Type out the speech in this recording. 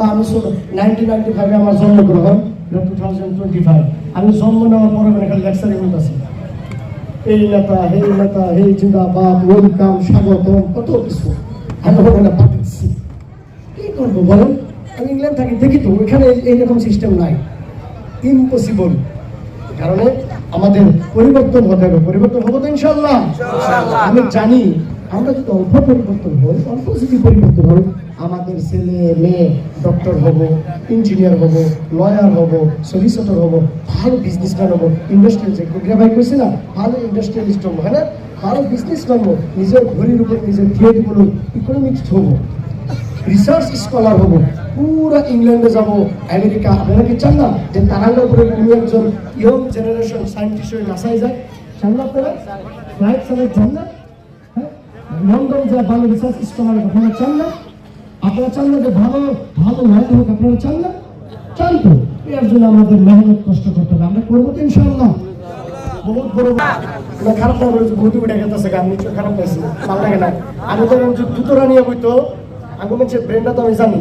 বা আমি 1995 আমার জন্মগ্রহণ, 2025 আমি জন্ম নেওয়ার পরে এখানে লেকচারিং হইতেছি, এই নেতা হে জিন্দাবাদ, ওয়েলকাম, স্বাগতম, কত কিছু আমি ওখানে পাঠাচ্ছি। কি করবো বলেন? আমি ইংল্যান্ড থাকি, দেখি তো ওইখানে এইরকম সিস্টেম নাই, ইম্পসিবল। কারণে আমাদের পরিবর্তন হতে হবে। পরিবর্তন হবো তো ইনশাল্লাহ। আমি জানি আমরা যদি অল্প পরিবর্তন হই, অল্প যদি পরিবর্তন হই, আমাদের ছেলে মেয়ে ডক্টর হব, ইঞ্জিনিয়ার হব, লয়ার হব, সলিসিটর হব, ভালো বিজনেসম্যান হব, ইন্ডাস্ট্রিয়াল ভাই কইছে না, ভালো ইন্ডাস্ট্রিয়ালিস্ট হবো, হ্যাঁ না, ভালো বিজনেসম্যান হবো, নিজের ঘড়ির উপর নিজের থিয়েটিগুলো ইকোনমিক্স হবো, রিসার্চ স্কলার হবো, পুরো ইংল্যান্ডে যাব, আমেরিকা। আপনারা কি চান না যে তারাঙ্গার উপরে কোনো একজন ইয়ং জেনারেশন সায়েন্টিস্ট হয়ে নাসায় যায়? চান না আপনারা? ফ্লাইট চালায় চান না? লন্ডন যে ভালো রিসার্চ স্কলার আপনারা চান না? আপনারা চান না যে ভালো লয়ার হোক? আপনারা চান না? চান তো। এর জন্য আমাদের মেহনত কষ্ট করতে হবে। আমরা করবো তো ইনশাআল্লাহ। বহুত বড় খারাপ না বলেছে, বহুত উঠে গেছে, গান নিচে খারাপ পাইছি, ভালো লাগে না। আমি তো জুতোরা নিয়ে বইতো, আমি বলছি ব্রেনটা তো আমি জানি।